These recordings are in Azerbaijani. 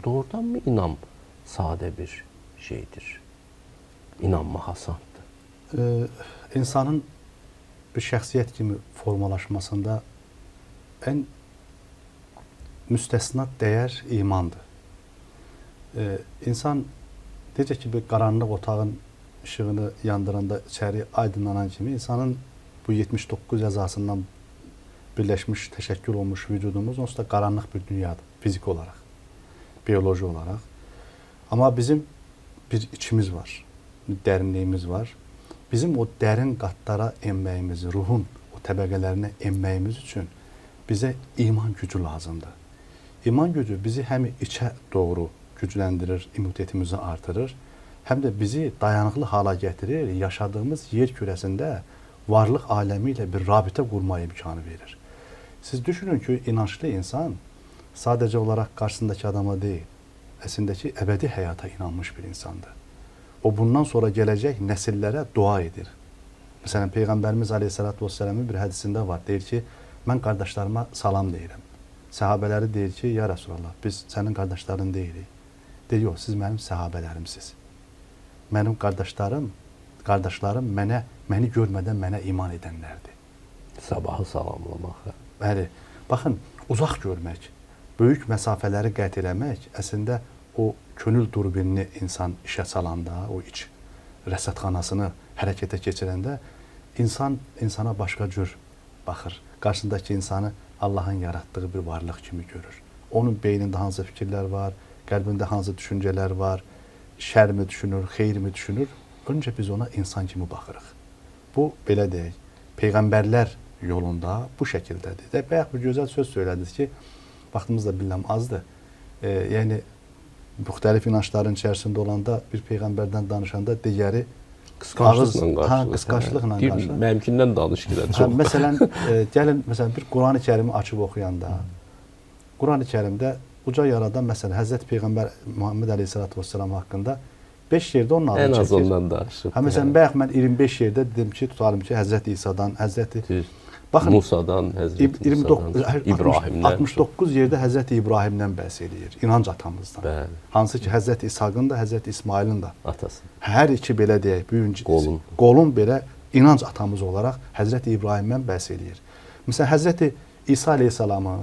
Doğrudan mı inam sade bir şeydir? İnanma hasandır. İnsanın bir şəxsiyyət kimi formalaşmasında ən müstəsna dəyər imandır. İnsan necə ki bir qaranlıq otağın işığını yandıranda içəri aydınlanan kimi insanın bu 79 əzasından birləşmiş, təşəkkül olmuş vücudumuz onsuz da qaranlıq bir dünyadır fizik olaraq, biyoloji olaraq. Amma bizim bir içimiz var, bir dərinliyimiz var. Bizim o dərin qatlara enməyimizi, ruhun o təbəqələrinə enməyimiz üçün bizə iman gücü lazımdır. İman gücü bizi həm içə doğru gücləndirir, immunitetimizi artırır, həm də bizi dayanıqlı hala gətirir, yaşadığımız yer kürəsində varlıq aləmi ilə bir rabitə qurma imkanı verir. Siz düşünün ki, inançlı insan sadəcə olaraq qarşısındakı adama deyil, əslindəki əbədi həyata inanmış bir insandır. O bundan sonra gələcək nəsillərə dua edir. Məsələn, Peyğəmbərimiz Aleyhisselatü Vesselam'ın bir hədisində var. Deyir ki, mən qardaşlarıma salam deyirəm. Səhabələri deyir ki, ya Resulallah, biz sənin qardaşların deyilik. Deyir, yox, siz mənim səhabələrimsiz. Mənim qardaşlarım məni görmədən mənə iman edənlərdir. Sabahı salamlamaq. Bəli, baxın, uzaq görmək, böyük məsafələri qət eləmək əslində o könül durbinini insan işə salanda, o iç rəsədxanasını hərəkətə keçirəndə insan insana başqa cür baxır. Qarşısındakı insanı Allahın yaratdığı bir varlıq kimi görür. Onun beynində hansı fikirlər var, qəlbində hansı düşüncələr var, şər mi düşünür, xeyir mi düşünür? Öncə biz ona insan kimi baxırıq. Bu, belə deyək, Peyğəmbərlər yolunda bu şəkildədir. Bayaq bir gözəl söz söylədiniz ki, vaxtımız da bilməm azdır. Yəni, müxtəlif inançların içərisində olanda bir Peyğəmbərdən danışanda digəri qısqanclıqla qarşılıq. Qısqanclıqla qarşılıq. Mənimkindən danış ki, çox. Məsələn, gəlin, bir Quran-ı Kərimi açıb oxuyanda, Quran-ı Kərimdə uca yaradan, məsələn, Həzrəti Peyğəmbər Muhammed Aleyhisselatü Vesselam haqqında 5 yerdə onun adını çəkir. Ən az ondan danışıb. Məsələn, bayaq mən 25 yerdə dedim ki, tutalım ki, Həzrəti İsa'dan, Həzrəti Musadan, Həzrəti Musadan, İbrahimdən. 69 yerdə Həzrəti İbrahimdən bəhs edir, inanc atamızdan. Bəli. Hansı ki, Həzrəti İsaqın da, Həzrəti İsmailin da. Atası. Hər iki belə deyək, qolun belə inanc atamız olaraq Həzrəti İbrahimdən bəhs edir. Məsələn, Həzrəti İsa Aleyhisselamı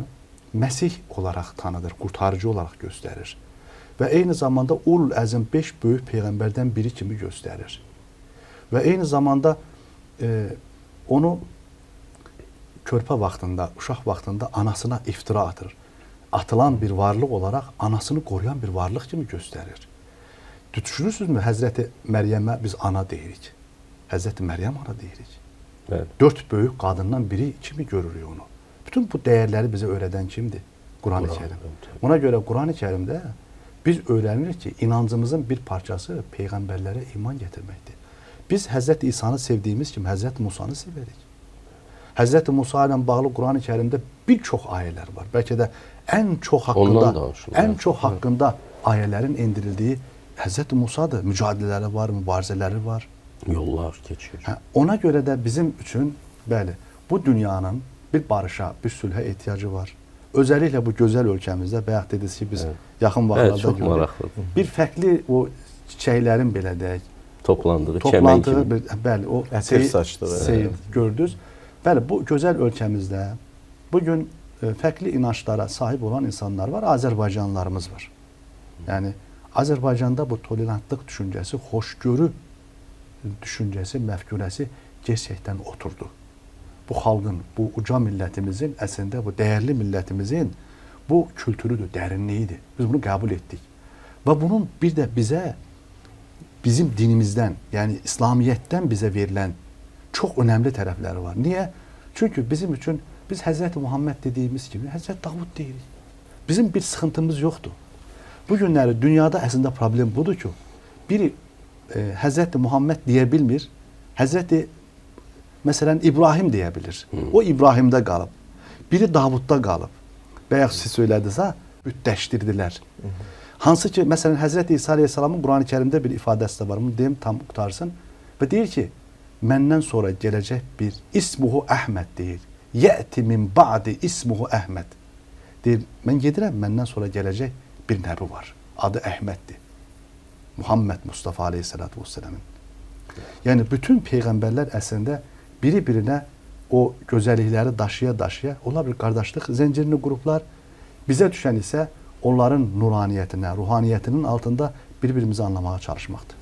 Məsih olaraq tanıdır, qurtarıcı olaraq göstərir. Və eyni zamanda Ulul Əzim 5 böyük Peyğəmbərdən biri kimi göstərir. Və eyni zamanda onu körpə vaxtında, uşaq vaxtında anasına iftira atır. Atılan bir varlıq olaraq anasını qoruyan bir varlıq kimi göstərir. Düşünürsünüzmü, Həzrəti Məryəmə biz ana deyirik. Həzrəti Məryəm ana deyirik. Evet. 4 böyük qadından biri kimi görürük onu. Bütün bu dəyərləri bizə öyrədən kimdir? Quran-ı Kərim. Ona görə Quran-ı Kərimdə biz öyrənirik ki, inancımızın bir parçası Peyğəmbərlərə iman gətirməkdir. Biz Həzrəti İsa'nı sevdiyimiz kimi Həzrəti Musanı sevərik. Həzrəti Musa ilə bağlı Quran-ı Kərimdə bir çox ayələr var. Bəlkə də ən çox haqqında ayələrin endirildiyi Həzrəti Musadır. Mücadilələri var, mübarizələri var. Yollar keçir. Ona görə də bizim üçün, bəli, bu dünyanın bir barışa, bir sülhə ehtiyacı var. Özəlliklə bu gözəl ölkəmizdə, bayaq dediniz ki, biz yaxın vaxtlarda görürük. Bir fərqli o çiçəklərin belə deyək, toplandığı kəmən kimi. Bəli, o seyid gördünüz. Bəli, bu gözəl ölkəmizdə bugün fərqli inançlara sahib olan insanlar var, Azərbaycanlılarımız var. Yəni, Azərbaycanda bu tolerantlıq düşüncəsi, xoşgörü düşüncəsi, məfkurəsi gerçəkdən oturdu. Bu xalqın, bu uca millətimizin, əslində bu dəyərli millətimizin bu kültürüdür, dərinliyidir. Biz bunu qəbul etdik. Və bunun bir də bizim dinimizdən, yəni İslamiyyətdən bizə verilən çox önəmli tərəfləri var. Niyə? Çünki bizim üçün biz Həzrəti Muhammed dediyimiz kimi Həzrəti Davud deyirik. Bizim bir sıxıntımız yoxdur. Bu günləri dünyada əslində problem budur ki, biri Həzrəti Muhammed deyə bilmir, Həzrəti məsələn İbrahim deyə bilir. O İbrahimdə qalıb. Biri Davudda qalıb. Bayaq siz söylədiniz, bütləşdirdilər. Hansı ki, məsələn Həzrəti İsa Aleyhisselamın Quran-ı Kərimdə bir ifadəsi də var. Bunu deyim, tam qutarsın. Və deyir ki, məndən sonra gələcək bir ismuhu Əhməd deyir. Yəti min ba'di ismuhu Əhməd. Deyir, mən gedirəm, məndən sonra gələcək bir nəbi var. Adı Əhməddir. Muhammed Mustafa Aleyhisselatü Vesselam'ın. Yəni bütün peyğəmbərlər əslində biri-birinə o gözəllikləri daşıya-daşıya onlar bir qardaşlıq zəncirini qurublar. Bizə düşən isə onların nuraniyyətinə, ruhaniyyətinin altında bir-birimizi anlamağa çalışmaqdır.